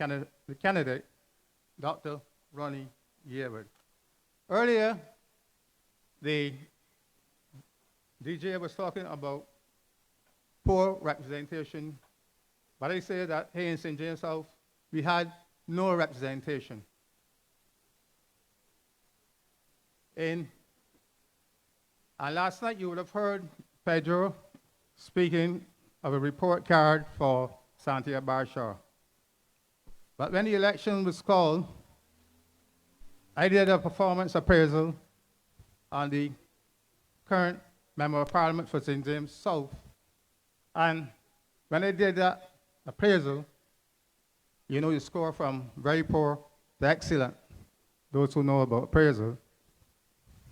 the candidate, Dr. Ronnie Yearwood. Earlier, the DJ was talking about poor representation, but I say that here in St. James South, we had no representation. And last night you would have heard Pedro speaking of a report card for Santia Barshaw. But when the election was called, I did a performance appraisal on the current Member of Parliament for St. James South. And when I did that appraisal, you know you score from very poor to excellent. Those who know about appraisal.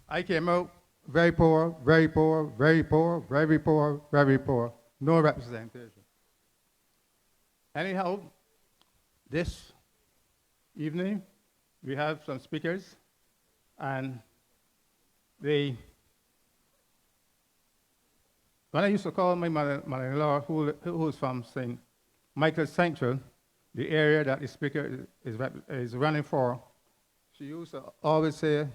I came out very poor, very poor, very poor, very poor, very poor. No representation. Anyhow, this evening, we have some speakers, and when I used to call my mother-in-law, who's from St. Michael Central, the area that the speaker is running for, she used to always say,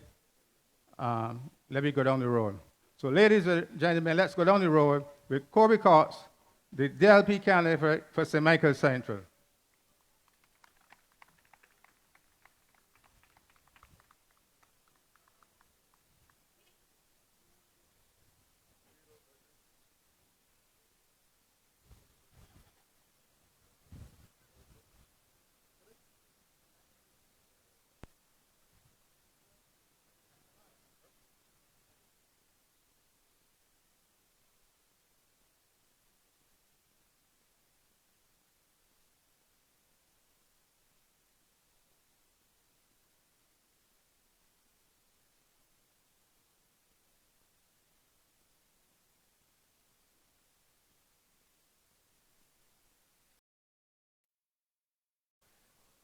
let me go down the road. So ladies and gentlemen, let's go down the road with Corby Cox, the DLP candidate for St. Michael Central.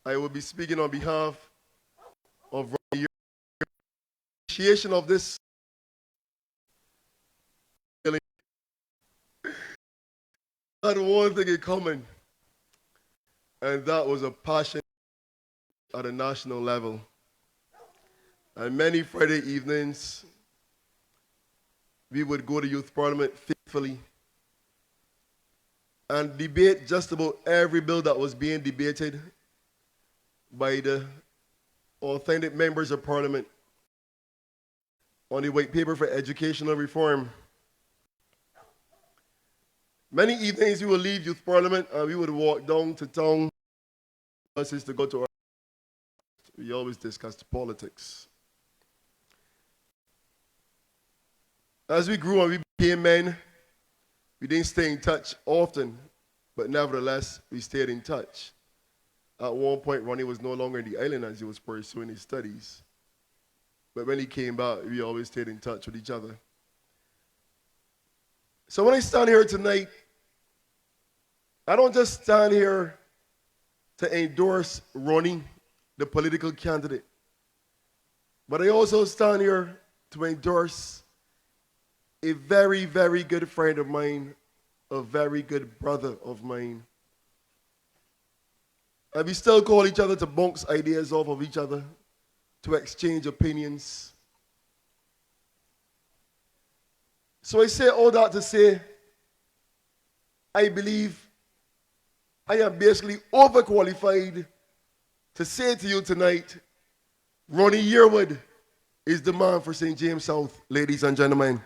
I will be speaking on behalf of Ronnie Yearwood. Appreciation of this had one thing in common, and that was a passion at a national level. And many Friday evenings, we would go to Youth Parliament faithfully and debate just about every bill that was being debated by the authentic members of Parliament on the white paper for educational reform. Many evenings we would leave Youth Parliament and we would walk down to town buses to go to our. We always discussed politics. As we grew and we became men, we didn't stay in touch often, but nevertheless, we stayed in touch. At one point, Ronnie was no longer in the island as he was pursuing his studies. But when he came back, we always stayed in touch with each other. So when I stand here tonight, I don't just stand here to endorse Ronnie, the political candidate, but I also stand here to endorse a very, very good friend of mine, a very good brother of mine. And we still call each other to bounce ideas off of each other, to exchange opinions. So I say all that to say, I believe I am basically overqualified to say to you tonight, Ronnie Yearwood is the man for St. James South, ladies and gentlemen.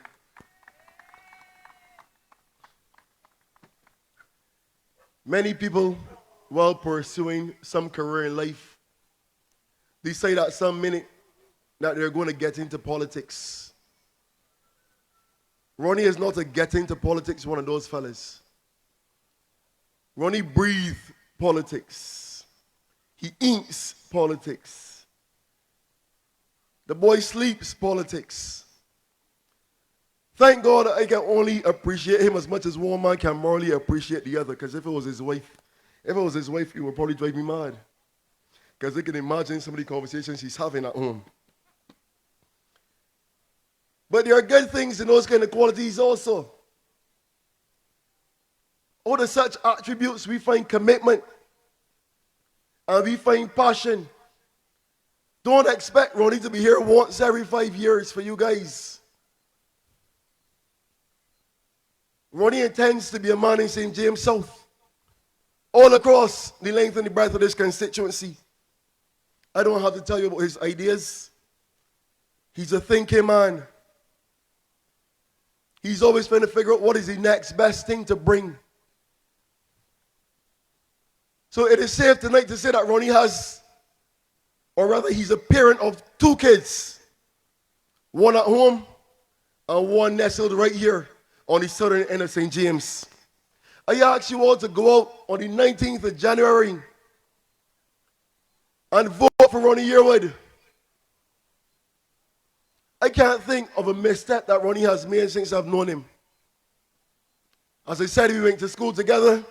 Many people, while pursuing some career in life, decide at some minute that they're going to get into politics. Ronnie is not a get into politics one of those fellas. Ronnie breathes politics. He eats politics. The boy sleeps politics. Thank God I can only appreciate him as much as one man can morally appreciate the other, because if it was his wife, he would probably drive me mad. Because I can imagine some of the conversations he's having at home. But there are good things in those kind of qualities also. Out of such attributes, we find commitment. and we find passion. Don't expect Ronnie to be here once every 5 years for you guys. Ronnie intends to be a man in St. James South, all across the length and the breadth of this constituency. I don't have to tell you about his ideas. He's a thinking man. He's always trying to figure out what is the next best thing to bring. So it is safe tonight to say that Ronnie has, or rather he's a parent of 2 kids. One at home and one nestled right here on the southern end of St. James. I ask you all to go out on the 19th of January and vote for Ronnie Yearwood. I can't think of a misstep that Ronnie has made since I've known him. As I said, we went to school together.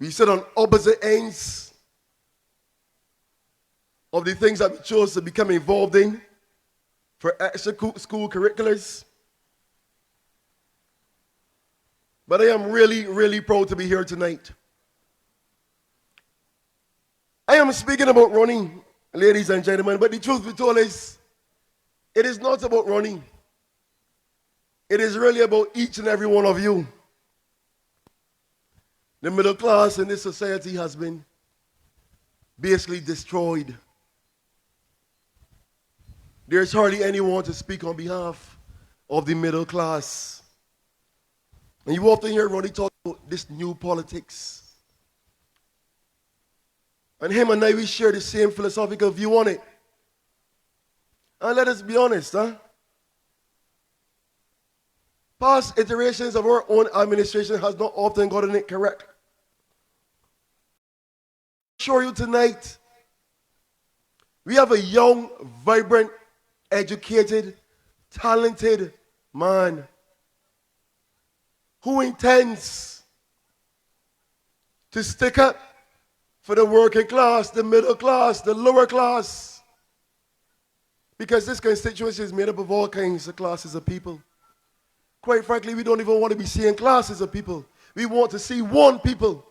We sit on opposite ends of the things that we chose to become involved in for extra school curriculars. But I am really, really proud to be here tonight. I am speaking about Ronnie, ladies and gentlemen, but the truth be told is, it is not about Ronnie. It is really about each and every one of you. The middle class in this society has been basically destroyed. There's hardly anyone to speak on behalf of the middle class. And you often hear Ronnie talk about this new politics. And him and I, we share the same philosophical view on it. And let us be honest, past iterations of our own administration has not often gotten it correct. I assure you tonight, we have a young, vibrant, educated, talented man who intends to stick up for the working class, the middle class, the lower class. Because this constituency is made up of all kinds of classes of people. Quite frankly, we don't even want to be seeing classes of people. We want to see one people.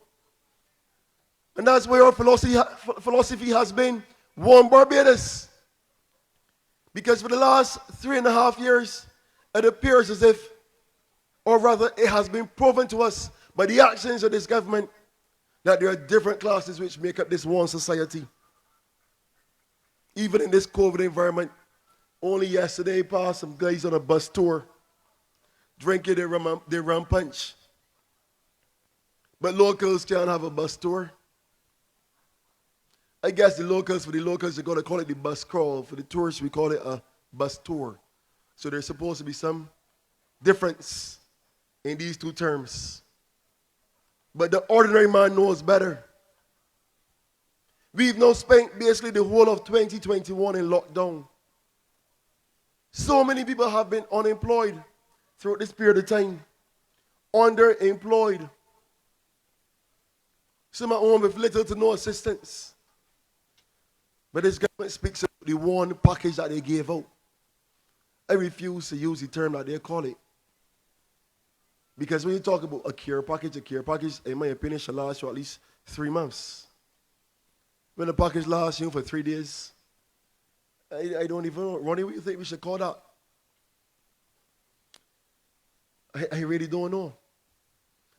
And that's where our philosophy has been, one Barbados. Because for the last 3.5 years, it appears as if, or rather it has been proven to us by the actions of this government, that there are different classes which make up this one society. Even in this COVID environment, only yesterday passed some guys on a bus tour drinking their rum punch. But locals can't have a bus tour. I guess for the locals, they're going to call it the bus crawl. For the tourists, we call it a bus tour. So there's supposed to be some difference in these two terms. But the ordinary man knows better. We've now spent basically the whole of 2021 in lockdown. So many people have been unemployed throughout this period of time. Underemployed. Some at home with little to no assistance. But this government speaks about the one package that they gave out. I refuse to use the term that they call it. Because when you talk about a care package, in my opinion, should last for at least 3 months. When the package lasts for 3 days, I don't even know. Ronnie, what do you think we should call that? I really don't know.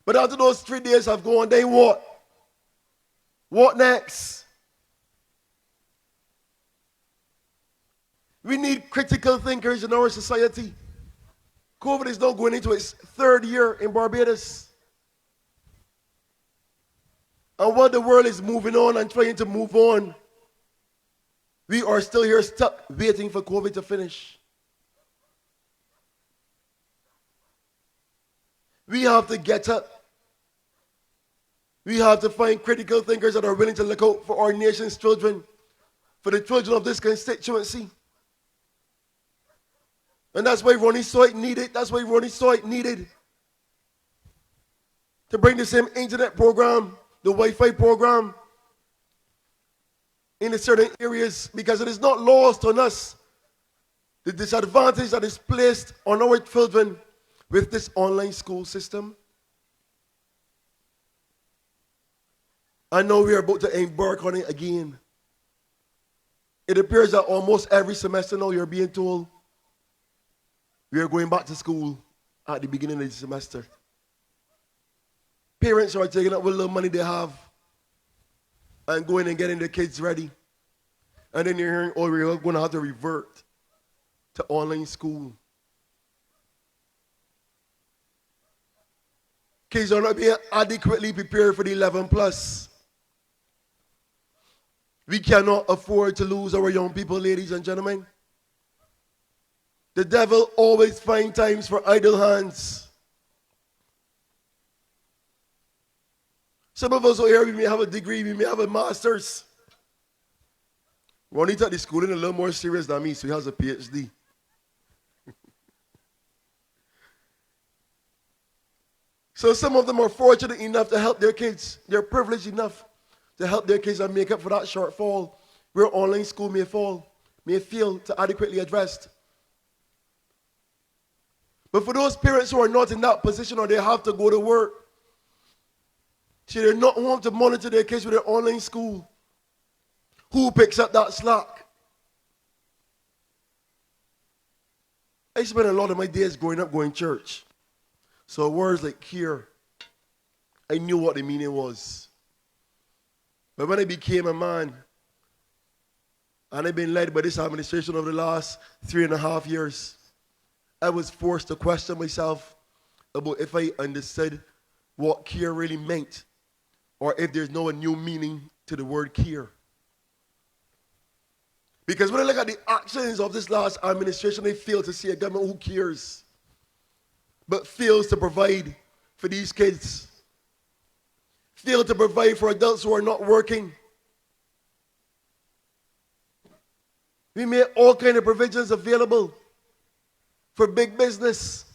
But after those 3 days have gone, then what? What next? We need critical thinkers in our society. COVID is now going into its 3rd year in Barbados. And while the world is moving on and trying to move on, we are still here stuck waiting for COVID to finish. We have to get up. We have to find critical thinkers that are willing to look out for our nation's children, for the children of this constituency. And that's why Ronnie saw it needed. That's why Ronnie saw it needed to bring the same internet program, the Wi-Fi program, in certain areas, because it is not lost on us the disadvantage that is placed on our children with this online school system. And now we are about to embark on it again. It appears that almost every semester now you're being told we are going back to school at the beginning of the semester. Parents are taking up what little money they have and going and getting their kids ready. And then you're hearing, oh, we're going to have to revert to online school. Kids are not being adequately prepared for the 11 plus. We cannot afford to lose our young people, ladies and gentlemen. The devil always finds times for idle hands. Some of us out here, we may have a degree, we may have a master's. Ronnie took the schooling a little more serious than me, so he has a PhD. So some of them are fortunate enough to help their kids. They're privileged enough to help their kids and make up for that shortfall where online school may fail to adequately addressed. But for those parents who are not in that position or they have to go to work, so they not want to monitor their kids with their online school, who picks up that slack? I spent a lot of my days growing up going to church. So words like care, I knew what the meaning was. But when I became a man, and I've been led by this administration over the last 3.5 years, I was forced to question myself about if I understood what care really meant, or if there's no new meaning to the word care. Because when I look at the actions of this last administration, I fail to see a government who cares, but fails to provide for these kids. Fail to provide for adults who are not working. We made all kinds of provisions available for big business.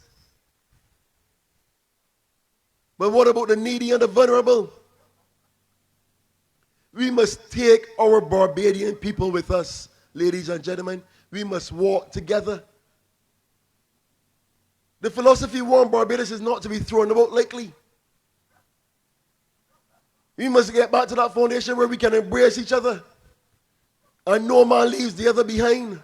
But what about the needy and the vulnerable? We must take our Barbadian people with us, ladies and gentlemen. We must walk together. The philosophy one Barbados is not to be thrown about lightly. We must get back to that foundation where we can embrace each other and no man leaves the other behind.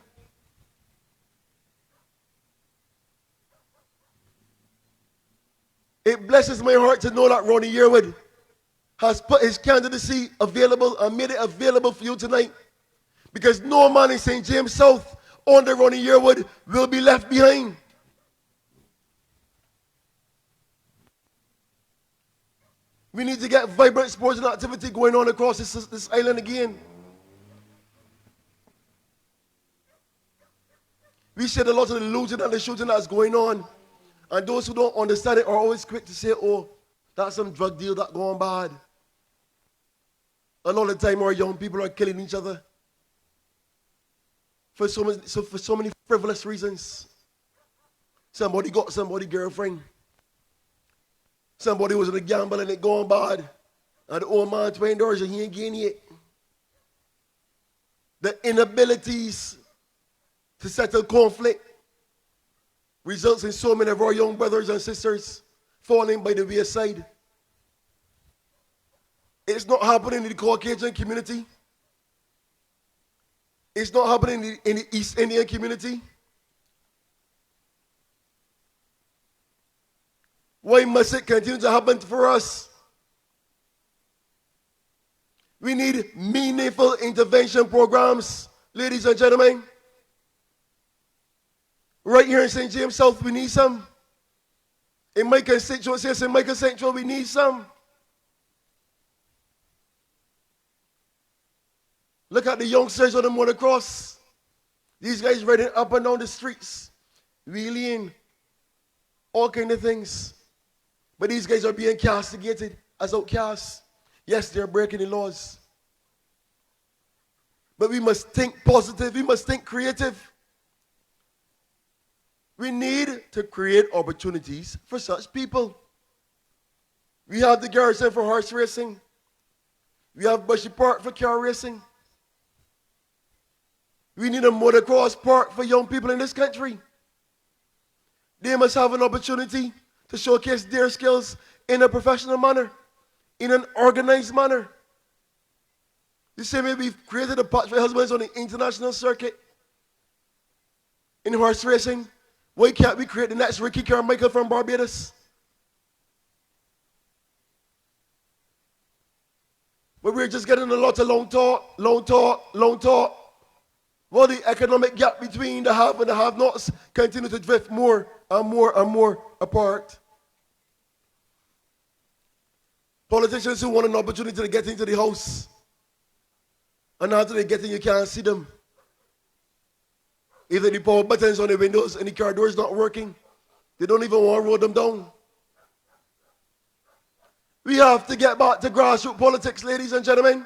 It blesses my heart to know that Ronnie Yearwood has put his candidacy available and made it available for you tonight, because no man in St. James South under Ronnie Yearwood will be left behind. We need to get vibrant sports and activity going on across this island again. We see a lot of the looting and the shooting that's going on. And those who don't understand it are always quick to say, oh, that's some drug deal that's going bad. And all the time our young people are killing each other for so many frivolous reasons. Somebody got somebody's girlfriend. Somebody was in a gamble and it going bad. And the old man $20 and he ain't getting it. The inabilities to settle conflict results in so many of our young brothers and sisters falling by the wayside. It's not happening in the Caucasian community. It's not happening in the East Indian community. Why must it continue to happen for us? We need meaningful intervention programs, ladies and gentlemen. Right here in St. James South, we need some. In my constituency, in Michael Central, we need some. Look at the youngsters on the motocross. These guys riding up and down the streets, wheeling, all kinds of things. But these guys are being castigated as outcasts. Yes, they're breaking the laws. But we must think positive. We must think creative. We need to create opportunities for such people. We have the Garrison for horse racing. We have Bushy Park for car racing. We need a motocross park for young people in this country. They must have an opportunity to showcase their skills in a professional manner, in an organized manner. The same way we've created a patch for husbands on the international circuit in horse racing. Why can't we create the next Ricky Carmichael from Barbados? But we're just getting a lot of long talk. While the economic gap between the have and the have-nots continue to drift more and more apart. Politicians who want an opportunity to get into the house, and after they get in, you can't see them. Either the power buttons on the windows and the car doors not working, they don't even want to roll them down. We have to get back to grassroots politics, ladies and gentlemen.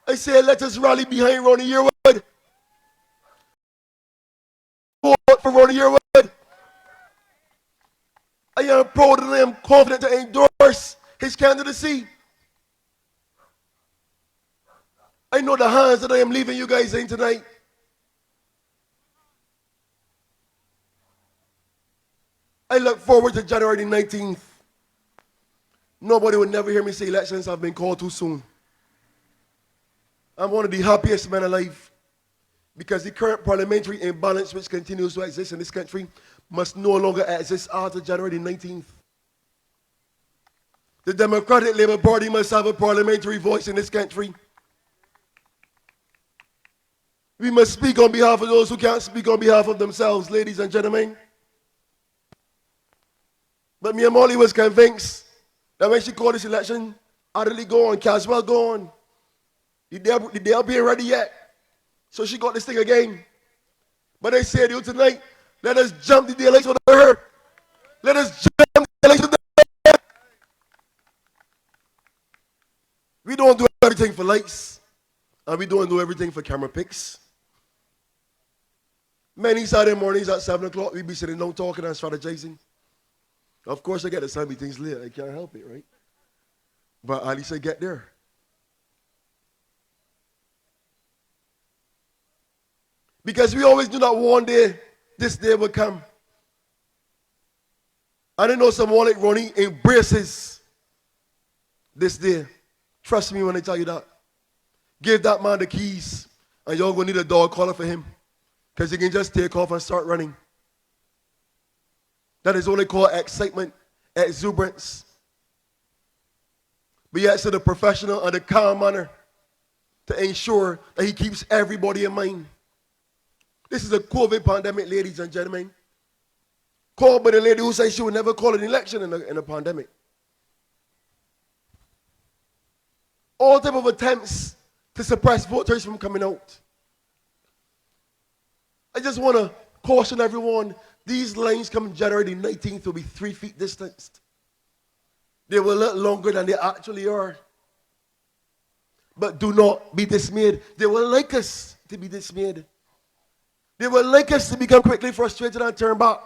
I say let us rally behind Ronnie Yearwood. Vote for Ronnie Yearwood. I am proud and I am confident to endorse his candidacy. I know the hands that I am leaving you guys in tonight. I look forward to January the 19th. Nobody will never hear me say elections have been called too soon. I'm one of the happiest men alive because the current parliamentary imbalance which continues to exist in this country must no longer exist after January the 19th. The Democratic Labour Party must have a parliamentary voice in this country. We must speak on behalf of those who can't speak on behalf of themselves, ladies and gentlemen. But Mia Molly was convinced that when she called this election, Adderley gone, Caswell gone. The day being ready yet. So she got this thing again. But I say to you tonight, let us jump the election with her. Let us jump the election with her. We don't do everything for lights. And we don't do everything for camera pics. Many Saturday mornings at 7 o'clock, we be sitting down talking and strategizing. Of course, I get to send me things late. I can't help it, right? But at least I get there. Because we always knew that one day, this day would come. And I know someone like Ronnie embraces this day. Trust me when I tell you that. Give that man the keys, and you're going to need a dog collar for him. Because he can just take off and start running. That is what they call excitement, exuberance. But yet, so the professional and the calm manner to ensure that he keeps everybody in mind. This is a COVID pandemic, ladies and gentlemen. Called by the lady who said she would never call an election in a pandemic. All type of attempts to suppress voters from coming out. I just want to caution everyone, these lines coming January the 19th will be 3 feet distanced. They will look longer than they actually are. But do not be dismayed. They will like us to be dismayed. They will like us to become quickly frustrated and turn back.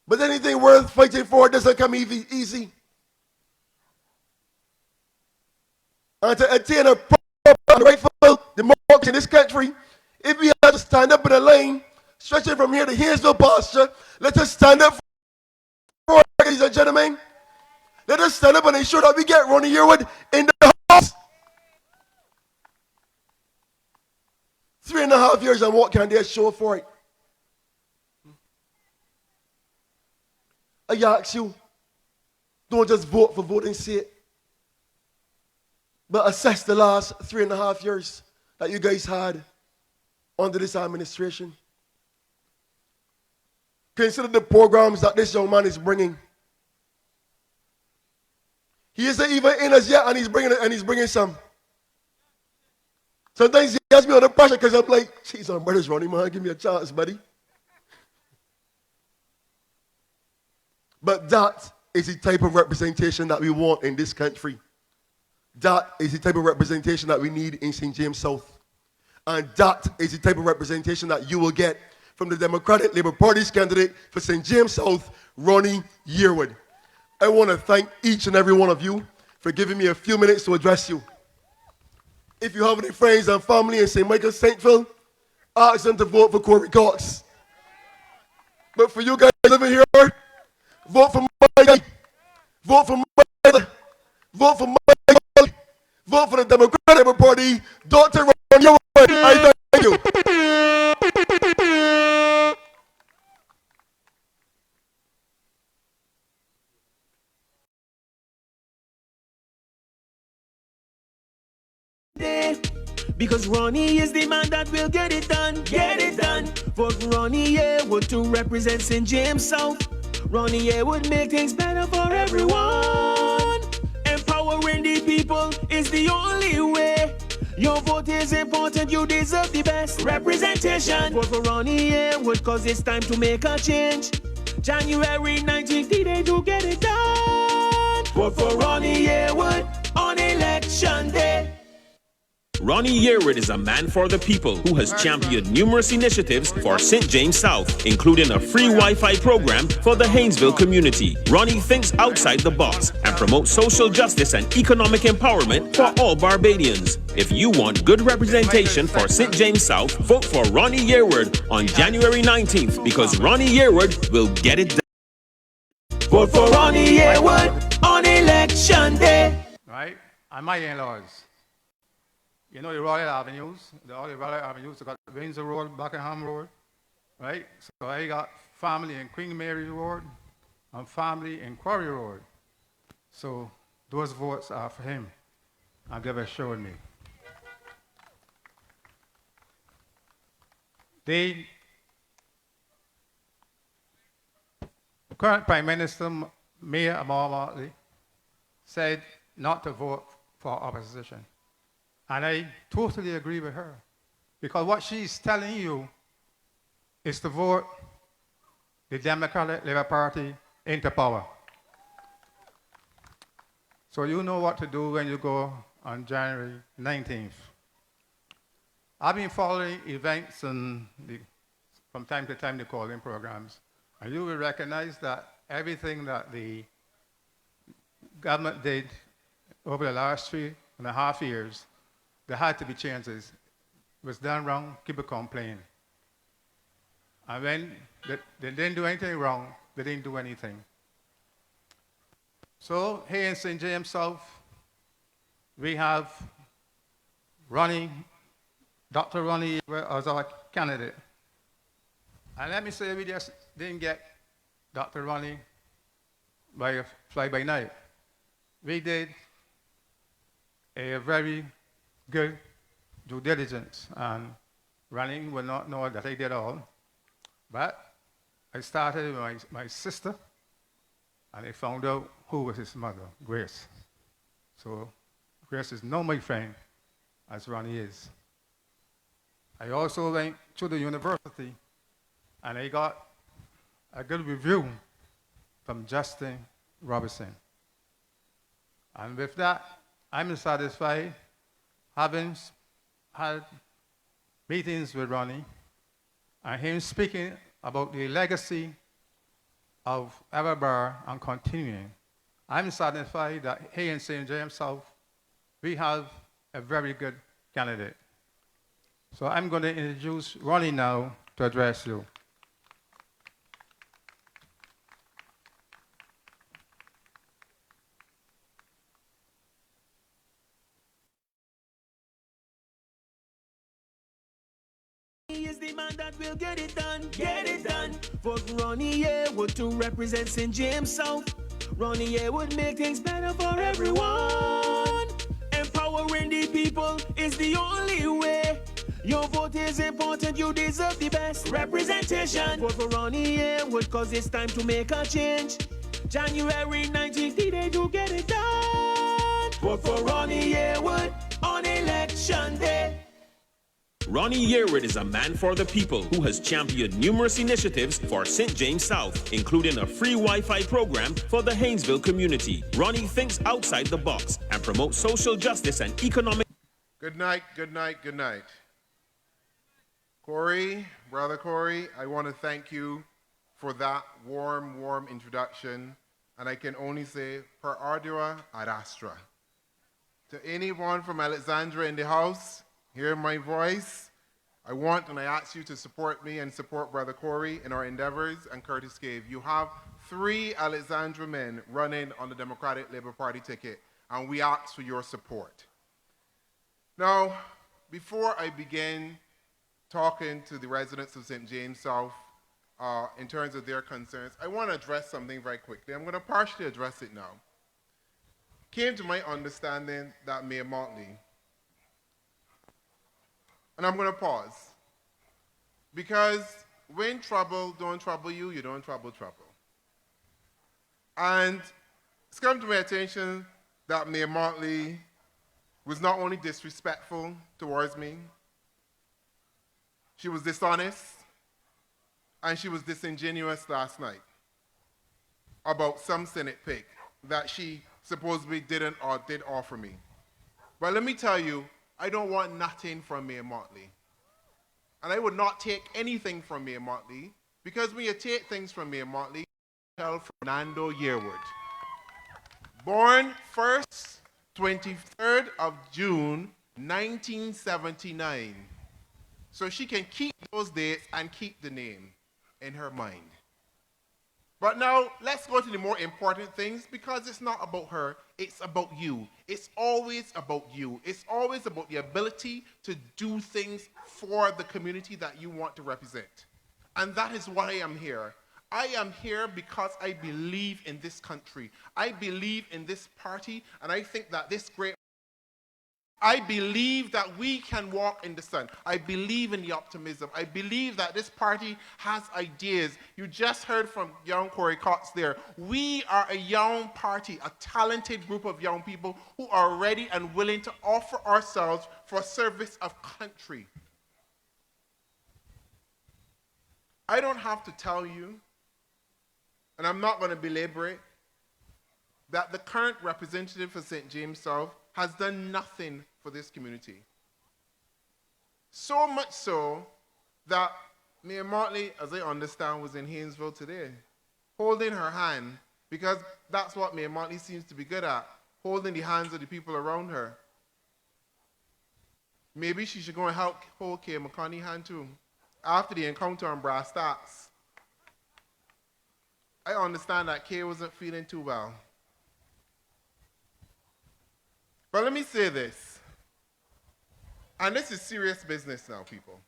But anything worth fighting for doesn't come easy. And to attain a proper and rightful democracy in this country, if we have to stand up in a line, stretching from here to Hayesville pasture, let us stand up for, ladies and gentlemen. Let us stand up and ensure that we get Ronnie Yearwood in the house. 3.5 years, and what can they show for it? I ask you, don't just vote for voting's sake, but assess the last 3.5 years that you guys had under this administration. Consider the programs that this young man is bringing. He isn't even in us yet, and he's bringing some. Sometimes he has me under pressure because I'm like, jeez, I'm brothers, Ronnie, man, give me a chance, buddy. But that is the type of representation that we want in this country. That is the type of representation that we need in St. James South. And that is the type of representation that you will get from the Democratic Labour Party's candidate for St. James South, Ronnie Yearwood. I want to thank each and every one of you for giving me a few minutes to address you. If you have any friends and family in St. Michael, Saintville, ask them to vote for Corey Cox. But for you guys living here, vote for Mike. Vote for Mike. Vote for Mike. Vote the Democratic Party, Dr. Ronnie Yearwood. I thank you. Because Ronnie is the man that will get it done, get it done. Vote Ronnie Yearwood to represent St. James South. Ronnie Yearwood make things better for everyone. Empowering the people is the only way. Your vote is important, you deserve the best representation. Vote for Ronnie Yearwood, cause it's time to make a change. January 19th, the day to get it done. Vote for Ronnie Yearwood on election day. Ronnie Yearwood is a man for the people who has championed numerous initiatives for St. James South, including a free Wi-Fi program for the Haynesville community. Ronnie thinks outside the box and promotes social justice and economic empowerment for all Barbadians. If you want good representation for St. James South, vote for Ronnie Yearwood on January 19th because Ronnie Yearwood will get it done. Vote for Ronnie Yearwood on election day. Right? And my in-laws. You know the Royal Avenues, all the Royal Avenues, they got Windsor Road, Buckingham Road, right? So I got family in Queen Mary Road and family in Quarry Road. So those votes are for him, and they've assured me. The current Prime Minister, Mayor Amar Martley, said not to vote for opposition. And I totally agree with her. Because what she's telling you is to vote the Democratic Labour Party into power. So you know what to do when you go on January 19th. I've been following events and from time to time the calling programs. And you will recognize that everything that the government did over the last 3.5 years, there had to be changes. It was done wrong, people complain. And when they didn't do anything wrong, they didn't do anything. So here in St. James South, we have Dr. Ronnie as our candidate. And let me say, we just didn't get Dr. Ronnie by a fly-by-night. We did a very good due diligence, and Ronnie will not know that I did all. But I started with my sister, and I found out who was his mother, Grace. So Grace is not my friend, as Ronnie is. I also went to the university, and I got a good review from Justin Robertson. And with that, I'm satisfied, having had meetings with Ronnie, and him speaking about the legacy of Everbar and continuing. I'm satisfied that here in St. James South, we have a very good candidate. So I'm going to introduce Ronnie now to address you. He is the man that will get it done, get it done. Vote Ronnie Yearwood to represent St. James South. Ronnie Yearwood make things better for everyone. Empowering the people is the only way. Your vote is important, you deserve the best representation. Vote for Ronnie Yearwood, cause it's time to make a change. January 19th, the day to get it done. Vote for Ronnie Yearwood on election day. Ronnie Yearwood is a man for the people who has championed numerous initiatives for St. James South, including a free Wi-Fi program for the Haynesville community. Ronnie thinks outside the box and promotes social justice and economic... Good night, good night, good night. Corey, Brother Corey, I want to thank you for that warm, warm introduction. And I can only say, per ardua ad astra. To anyone from Alexandria in the house, hear my voice. I want and I ask you to support me and support Brother Corey in our endeavors and Curtis Cave. You have 3 Alexandria men running on the Democratic Labour Party ticket, and we ask for your support. Now, before I begin talking to the residents of St. James South in terms of their concerns, I want to address something very quickly. I'm going to partially address it now. Came to my understanding that Mayor Motley, and I'm going to pause, because when trouble don't trouble you, you don't trouble trouble. And it's come to my attention that Mayor Motley was not only disrespectful towards me, she was dishonest, and she was disingenuous last night about some Senate pick that she supposedly didn't or did offer me. But let me tell you, I don't want nothing from Mayor Motley. And I would not take anything from Mayor Motley, because when you take things from Mayor Motley, tell Fernando Yearwood. Born 23rd of June, 1979. So she can keep those dates and keep the name in her mind. But now, let's go to the more important things, because it's not about her, it's about you. It's always about you. It's always about the ability to do things for the community that you want to represent. And that is why I am here. I am here because I believe in this country. I believe in this party, and I think that I believe that we can walk in the sun. I believe in the optimism. I believe that this party has ideas. You just heard from young Corey Cox there. We are a young party, a talented group of young people who are ready and willing to offer ourselves for service of country. I don't have to tell you, and I'm not going to belabor it, that the current representative for St. James South has done nothing for this community. So much so that Mayor Motley, as I understand, was in Haynesville today, holding her hand, because that's what Mayor Motley seems to be good at, holding the hands of the people around her. Maybe she should go and help hold Kay McConney's hand too, after the encounter on Brass Tacks. I understand that Kay wasn't feeling too well. But let me say this, and this is serious business now, people.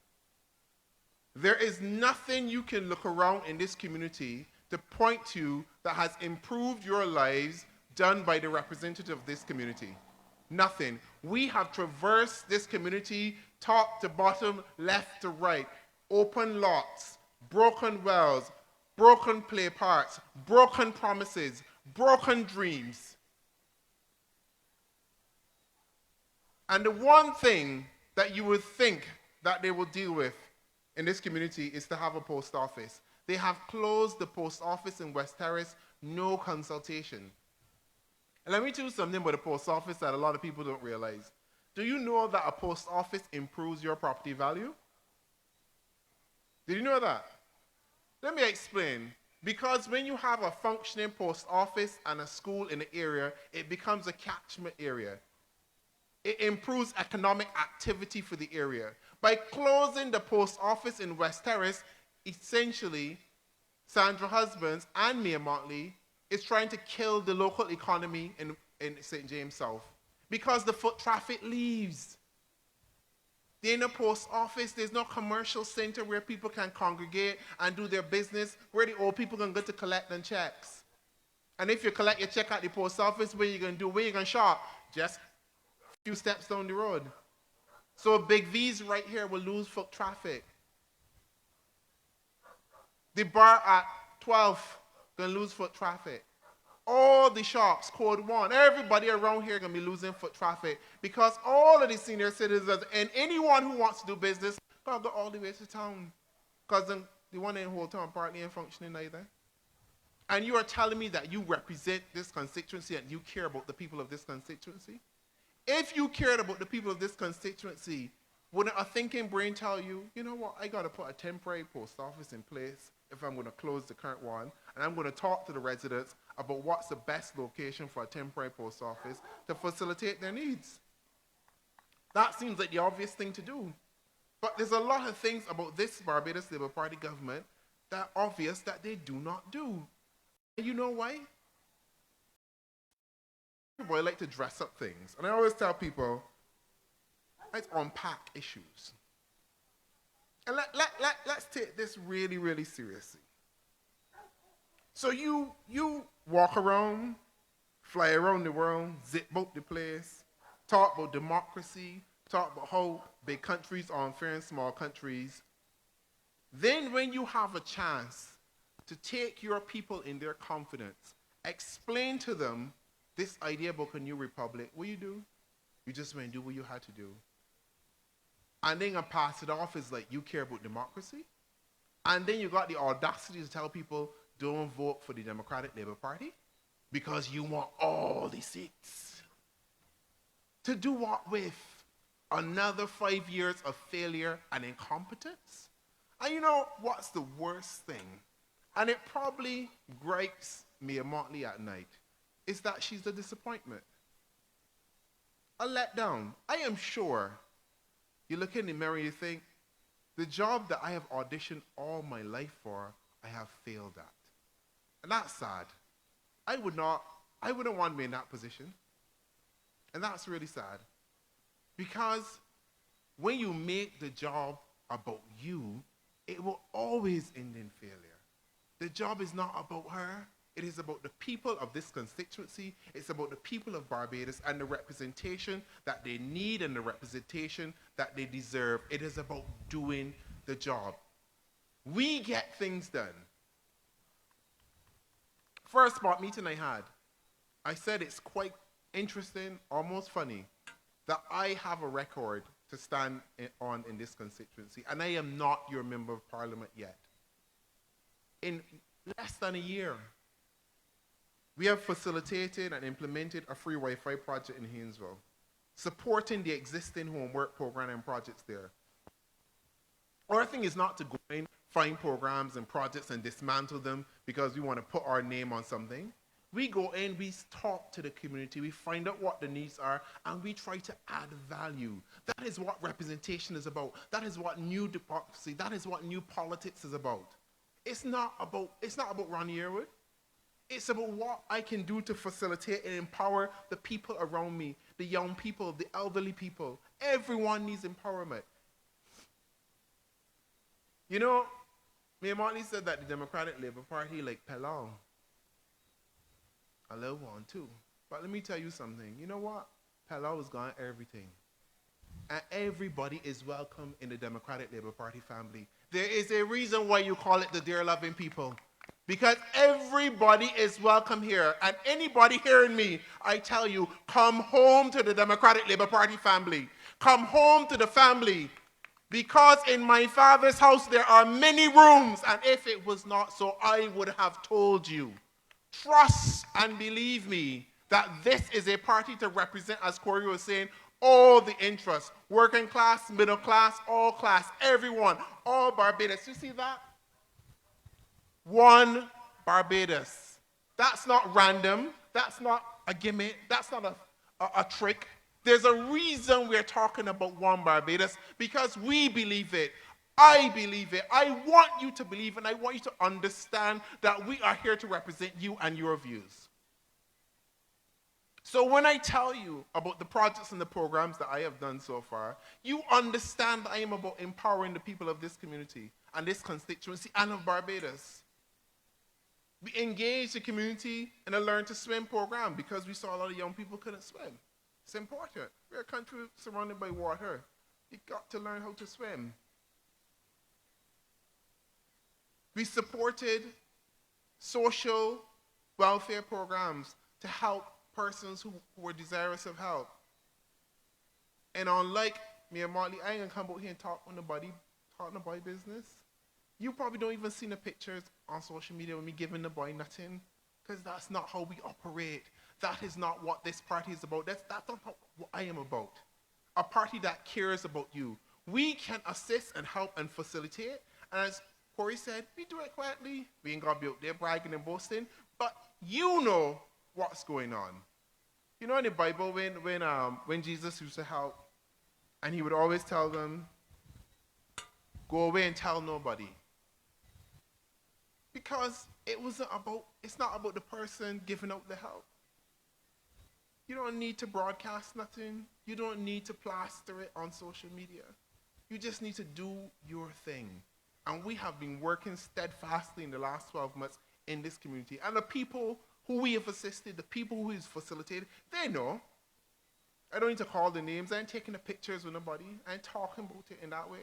There is nothing you can look around in this community to point to that has improved your lives done by the representative of this community. Nothing. We have traversed this community top to bottom, left to right. Open lots, broken wells, broken play parks, broken promises, broken dreams. And the one thing that you would think that they will deal with in this community is to have a post office. They have closed the post office in West Terrace, no consultation. And let me tell you something about the post office that a lot of people don't realize. Do you know that a post office improves your property value? Did you know that? Let me explain. Because when you have a functioning post office and a school in the area, it becomes a catchment area. It improves economic activity for the area. By closing the post office in West Terrace, essentially, Sandra Husbands and Mayor Motley is trying to kill the local economy in St. James South, because the foot traffic leaves. There's no post office, there's no commercial center where people can congregate and do their business, where the old people can go to collect them checks. And if you collect your check at the post office, what are you going to do? Where are you going to shop? Just a few steps down the road. So Big V's right here will lose foot traffic. The bar at 12 going to lose foot traffic. All the shops, Code 1, everybody around here going to be losing foot traffic, because all of the senior citizens and anyone who wants to do business got to go all the way to town, because the one in whole town partly ain't functioning either. And you are telling me that you represent this constituency and you care about the people of this constituency? If you cared about the people of this constituency, wouldn't a thinking brain tell you, you know what, I got to put a temporary post office in place if I'm going to close the current one, and I'm going to talk to the residents about what's the best location for a temporary post office to facilitate their needs? That seems like the obvious thing to do. But there's a lot of things about this Barbados Labour Party government that are obvious that they do not do. And you know why? People like to dress up things. And I always tell people, Let's unpack issues. And let's take this really, really seriously. So you walk around, fly around the world, zip about the place, talk about democracy, talk about how big countries are unfair and small countries. Then when you have a chance to take your people in their confidence, explain to them this idea about a new republic, what do? You just went and do what you had to do. And then you pass it off as like you care about democracy. And then you got the audacity to tell people, don't vote for the Democratic Labour Party because you want all the seats. To do what with? Another 5 years of failure and incompetence? And you know what's the worst thing? And it probably gripes Mia Motley at night, is that she's a disappointment. A letdown. I am sure you look in the mirror and you think, the job that I have auditioned all my life for, I have failed at. And that's sad. I wouldn't want to be in that position. And that's really sad. Because when you make the job about you, it will always end in failure. The job is not about her. It is about the people of this constituency. It's about the people of Barbados and the representation that they need and the representation that they deserve. It is about doing the job. We get things done. First spot meeting I had, I said it's quite interesting, almost funny, that I have a record to stand on in this constituency, and I am not your member of parliament yet. In less than a year, we have facilitated and implemented a free Wi-Fi project in Haynesville, supporting the existing homework program and projects there. Our thing is not to go and find programs and projects and dismantle them because we want to put our name on something. We go in, we talk to the community, we find out what the needs are, and we try to add value. That is what representation is about. That is what new democracy, that is what new politics is about. It's not about Ronnie Yearwood. It's about what I can do to facilitate and empower the people around me, the young people, the elderly people. Everyone needs empowerment. You know, Mayor Motley said that the Democratic Labour Party like Palau. I love one too. But let me tell you something. You know what? Palau has got everything. And everybody is welcome in the Democratic Labour Party family. There is a reason why you call it the Dear Loving People. Because everybody is welcome here. And anybody hearing me, I tell you, come home to the Democratic Labour Party family. Come home to the family. Because in my father's house there are many rooms. And if it was not so, I would have told you. Trust and believe me that this is a party to represent, as Corey was saying, all the interests. Working class, middle class, all class, everyone, all Barbados. You see that? One Barbados. That's not random. That's not a gimmick. That's not a trick. There's a reason we're talking about one Barbados, because we believe it. I believe it. I want you to believe, and I want you to understand that we are here to represent you and your views. So when I tell you about the projects and the programs that I have done so far, you understand that I am about empowering the people of this community and this constituency and of Barbados. We engaged the community in a Learn to Swim program because we saw a lot of young people couldn't swim. It's important. We're a country surrounded by water. You've got to learn how to swim. We supported social welfare programs to help persons who were desirous of help. And unlike Mayor Motley, I ain't gonna come out here and talk nobody business. You probably don't even see the pictures on social media with me giving the boy nothing, because that's not how we operate. That is not what this party is about. That's not what I am about. A party that cares about you. We can assist and help and facilitate, and as Corey said, we do it quietly. We ain't gonna be out there bragging and boasting, but you know what's going on. You know in the Bible when Jesus used to help, and he would always tell them, go away and tell nobody. Because it's not about the person giving out the help. You don't need to broadcast nothing. You don't need to plaster it on social media. You just need to do your thing. And we have been working steadfastly in the last 12 months in this community. And the people who we have assisted, the people who we've facilitated, they know. I don't need to call the names. I ain't taking the pictures with nobody. I ain't talking about it in that way.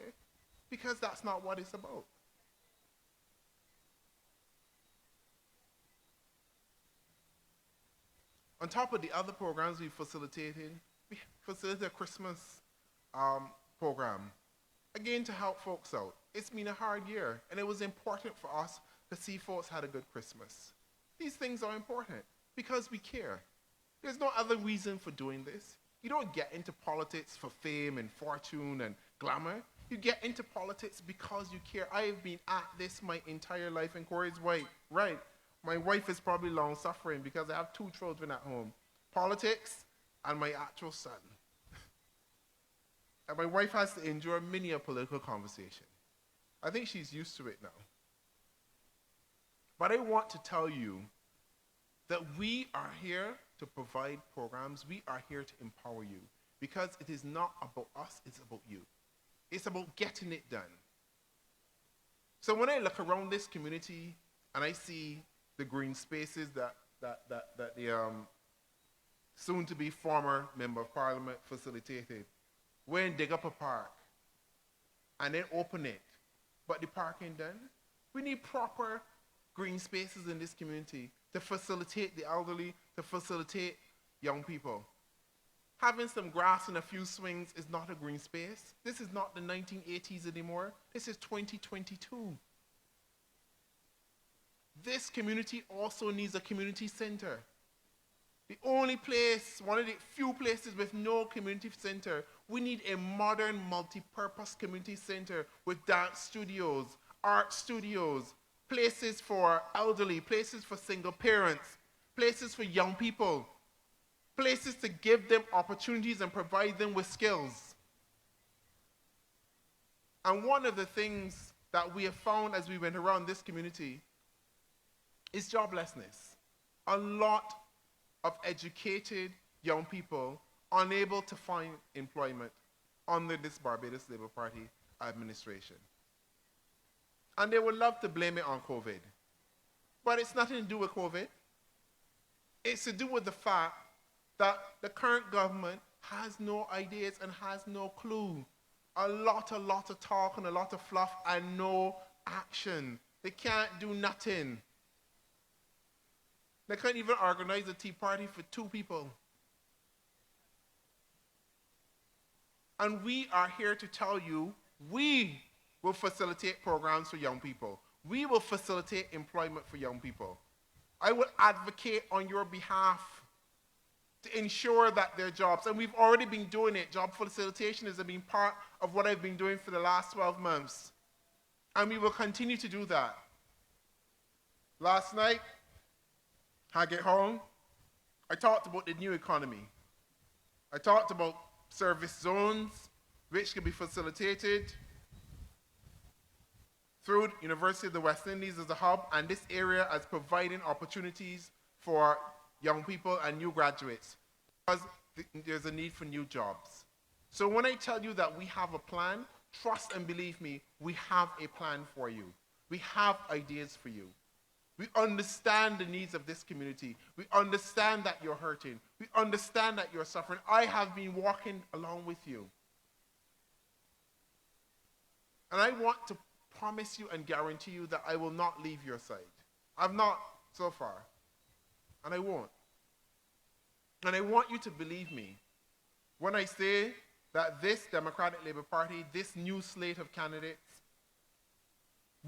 Because that's not what it's about. On top of the other programs we facilitated a Christmas program, again to help folks out. It's been a hard year, and it was important for us to see folks had a good Christmas. These things are important because we care. There's no other reason for doing this. You don't get into politics for fame and fortune and glamour. You get into politics because you care. I have been at this my entire life, and Corey's right. My wife is probably long suffering because I have 2 children at home. Politics and my actual son. And my wife has to endure many a political conversation. I think she's used to it now. But I want to tell you that we are here to provide programs. We are here to empower you because it is not about us, it's about you. It's about getting it done. So when I look around this community and I see the green spaces that the soon-to-be former Member of Parliament facilitated, when dig up a park and then open it, but the park ain't done. We need proper green spaces in this community to facilitate the elderly, to facilitate young people. Having some grass and a few swings is not a green space. This is not the 1980s anymore. This is 2022. This community also needs a community center. The only place, one of the few places with no community center, we need a modern, multi-purpose community center with dance studios, art studios, places for elderly, places for single parents, places for young people, places to give them opportunities and provide them with skills. And one of the things that we have found as we went around this community is joblessness. A lot of educated young people unable to find employment under this Barbados Labour Party administration. And they would love to blame it on COVID. But it's nothing to do with COVID. It's to do with the fact that the current government has no ideas and has no clue. A lot of talk and a lot of fluff and no action. They can't do nothing. They can't even organize a tea party for 2 people. And we are here to tell you, we will facilitate programs for young people. We will facilitate employment for young people. I will advocate on your behalf to ensure that there are jobs. And we've already been doing it. Job facilitation has been part of what I've been doing for the last 12 months. And we will continue to do that. Last night, I get home, I talked about the new economy. I talked about service zones, which can be facilitated through University of the West Indies as a hub, and this area as providing opportunities for young people and new graduates, because there's a need for new jobs. So when I tell you that we have a plan, trust and believe me, we have a plan for you. We have ideas for you. We understand the needs of this community. We understand that you're hurting. We understand that you're suffering. I have been walking along with you. And I want to promise you and guarantee you that I will not leave your side. I've not so far. And I won't. And I want you to believe me when I say that this Democratic Labour Party, this new slate of candidates,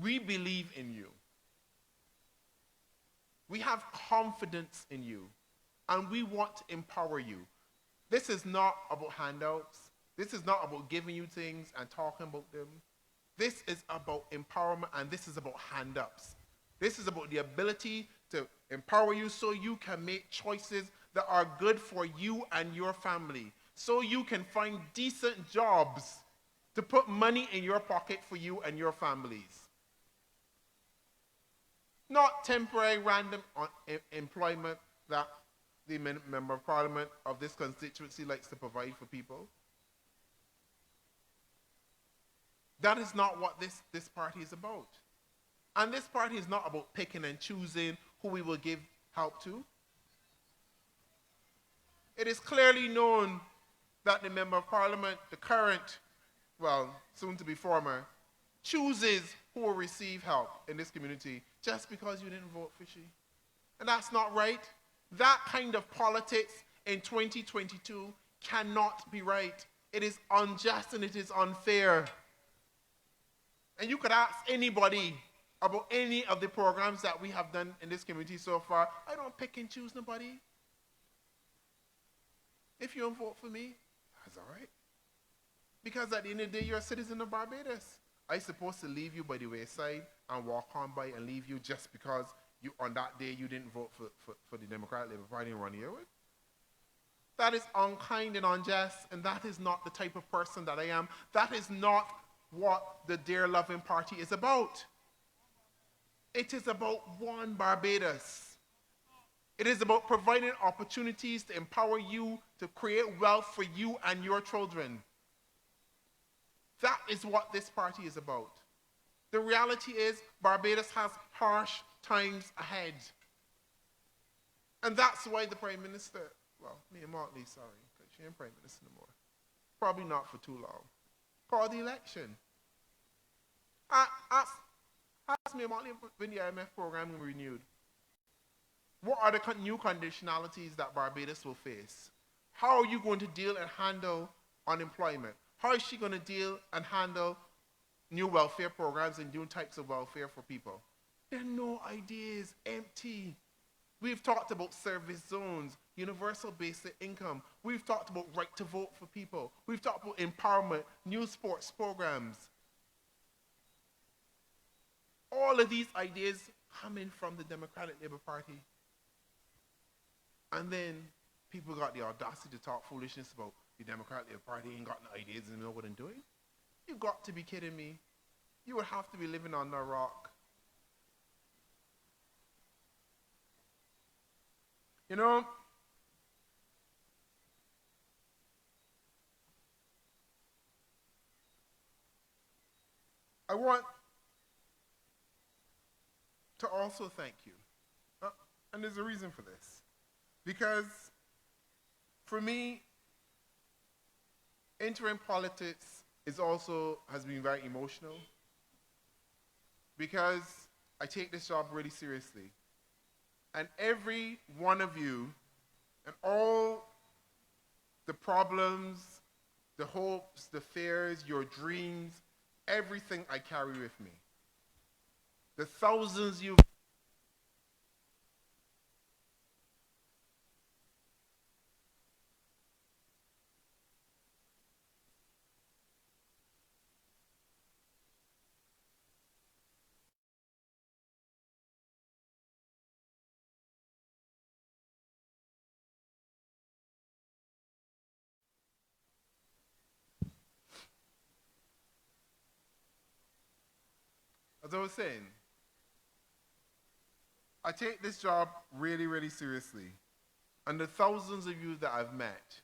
we believe in you. We have confidence in you, and we want to empower you. This is not about handouts. This is not about giving you things and talking about them. This is about empowerment, and this is about hand-ups. This is about the ability to empower you so you can make choices that are good for you and your family, so you can find decent jobs to put money in your pocket for you and your families. Not temporary random employment that the member of parliament of this constituency likes to provide for people. That is not what this party is about. And this party is not about picking and choosing who we will give help to. It is clearly known that the member of parliament, the current, well, soon to be former, chooses who will receive help in this community just because you didn't vote for she. And that's not right. That kind of politics in 2022 cannot be right. It is unjust and it is unfair. And you could ask anybody about any of the programs that we have done in this community so far. I don't pick and choose nobody. If you don't vote for me, that's all right. Because at the end of the day, you're a citizen of Barbados. I'm supposed to leave you by the wayside and walk on by and leave you just because you on that day you didn't vote for the Democratic Labour Party and Ronnie Yearwood? That is unkind and unjust, and that is not the type of person that I am. That is not what the Dear Loving Party is about. It is about one Barbados. It is about providing opportunities to empower you to create wealth for you and your children. That is what this party is about. The reality is Barbados has harsh times ahead. And that's why the Prime Minister, well, Mia Motley, sorry, because she ain't Prime Minister no more. Probably not for too long. Called the election. Ask Mia Motley when the IMF program will be renewed. What are the new conditionalities that Barbados will face? How are you going to deal and handle unemployment? How is she going to deal and handle new welfare programs and new types of welfare for people? There are no ideas, empty. We've talked about service zones, universal basic income. We've talked about right to vote for people. We've talked about empowerment, new sports programs. All of these ideas coming from the Democratic Labour Party. And then people got the audacity to talk foolishness about the Democratic Labour Party ain't got no ideas and know what they're doing. You got to be kidding me. You would have to be living on a rock. You know, I want to also thank you. And there's a reason for this. Because for me, entering politics has been very emotional. Because I take this job really seriously. And every one of you, and all the problems, the hopes, the fears, your dreams, everything I carry with me. The thousands you've as I was saying, I take this job really, really seriously. And the thousands of you that I've met,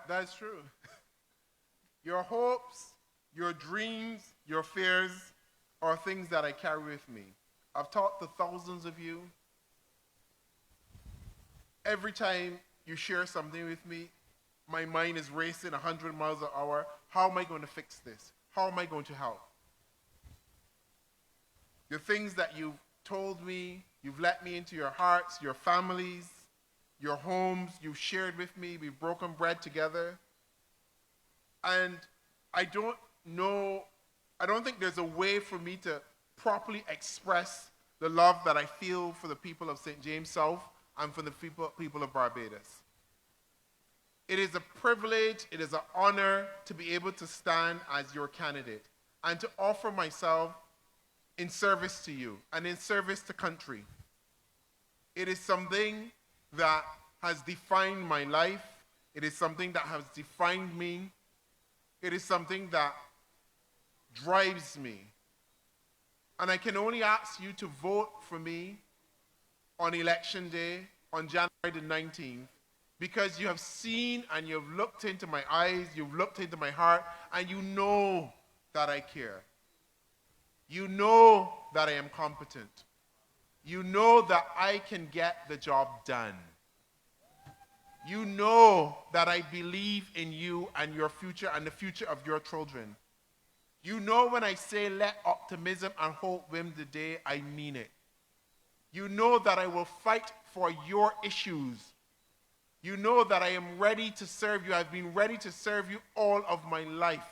that's true. Your hopes, your dreams, your fears are things that I carry with me. I've talked to thousands of you. Every time you share something with me, my mind is racing 100 miles an hour. How am I going to fix this? How am I going to help? The things that you've told me, you've let me into your hearts, your families, your homes, you've shared with me, we've broken bread together. And I don't know I don't think there's a way for me to properly express the love that I feel for the people of St. James South and for the people of Barbados. It is a privilege, it is an honor to be able to stand as your candidate and to offer myself in service to you and in service to country. It is something that has defined my life. It is something that has defined me. It is something that drives me. And I can only ask you to vote for me on election day on January the 19th because you have seen and you've looked into my eyes, you've looked into my heart, and you know that I care. You know that I am competent. You know that I can get the job done. You know that I believe in you and your future and the future of your children. You know when I say let optimism and hope win the day, I mean it. You know that I will fight for your issues. You know that I am ready to serve you. I've been ready to serve you all of my life.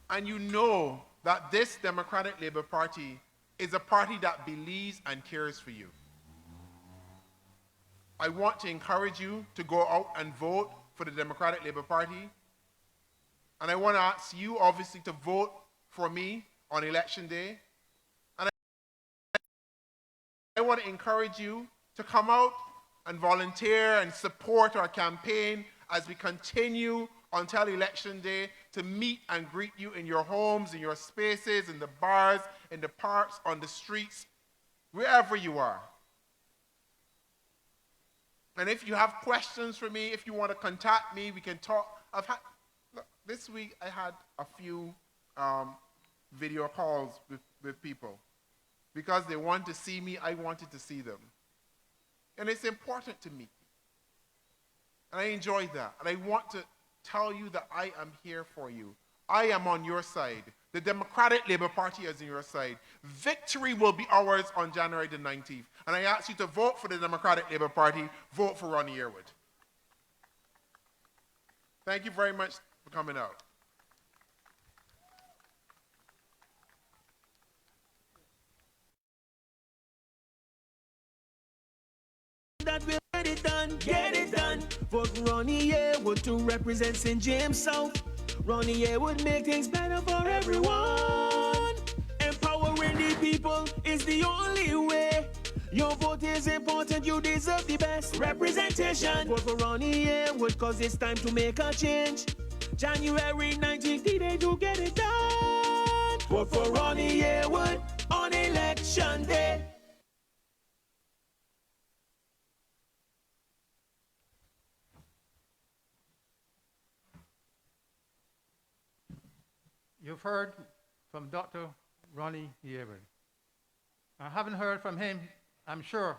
And you know that this Democratic Labour Party is a party that believes and cares for you. I want to encourage you to go out and vote for the Democratic Labour Party. And I want to ask you, obviously, to vote for me on election day. And I want to encourage you to come out and volunteer and support our campaign as we continue until election day to meet and greet you in your homes, in your spaces, in the bars, in the parks, on the streets, wherever you are. And if you have questions for me, if you want to contact me, we can talk. Look, this week I had a few video calls with people. Because they want to see me, I wanted to see them. And it's important to me. And I enjoy that. And I want to tell you that I am here for you. I am on your side. The Democratic Labour Party is on your side. Victory will be ours on January the 19th. And I ask you to vote for the Democratic Labour Party. Vote for Ronnie Yearwood. Thank you very much for coming out. That will get it done, get it done. Vote Ronnie Yearwood to represent St. James South. Ronnie Yearwood make things better for everyone. Empowering the people is the only way. Your vote is important, you deserve the best representation. Vote for Ronnie Yearwood, cause it's time to make a change. January 19th, the day to get it done. Vote for Ronnie Yearwood on election day. You've heard from Dr. Ronnie Yearwood. I haven't heard from him. I'm sure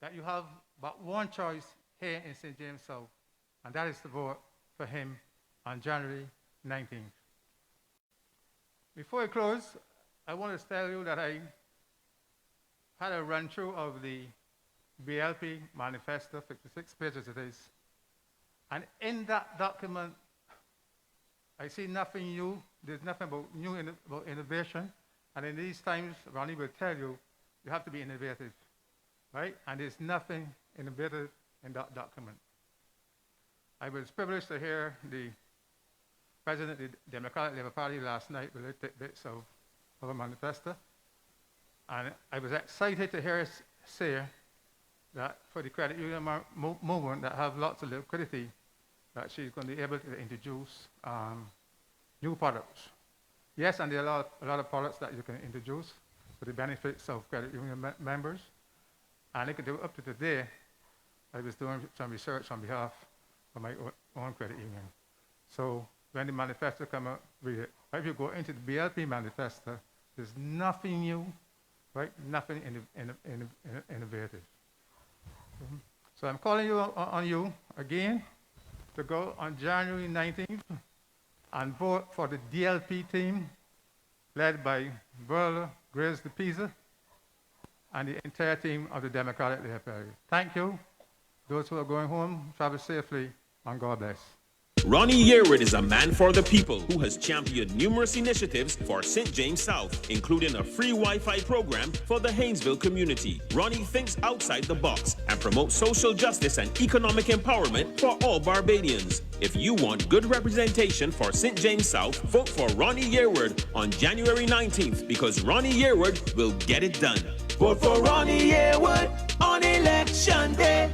that you have but one choice here in St. James South, and that is to vote for him on January 19th. Before I close, I want to tell you that I had a run-through of the BLP manifesto, 56 pages it is, and in that document, I see nothing new. There's nothing about about innovation. And in these times, Ronnie will tell you, you have to be innovative, right? And there's nothing innovative in that document. I was privileged to hear the President of the Democratic Labour Party last night with little bits of a manifesto. And I was excited to hear us say that for the credit union movement that have lots of liquidity, that she's going to be able to introduce new products. Yes, and there are a lot of products that you can introduce for the benefits of credit union members. And I could do up to today, I was doing some research on behalf of my own credit union. So when the manifesto come out, read it. If you go into the BLP manifesto, there's nothing new, right? Nothing innovative. So I'm calling you on you again to go on January 19th and vote for the DLP team led by Burla Grace de Pisa and the entire team of the Democratic Labour Party. Thank you. Those who are going home, travel safely, and God bless. Ronnie Yearwood is a man for the people who has championed numerous initiatives for St. James South, including a free Wi-Fi program for the Haynesville community. Ronnie thinks outside the box and promotes social justice and economic empowerment for all Barbadians. If you want good representation for St. James South, vote for Ronnie Yearwood on January 19th because Ronnie Yearwood will get it done. Vote for Ronnie Yearwood on election day.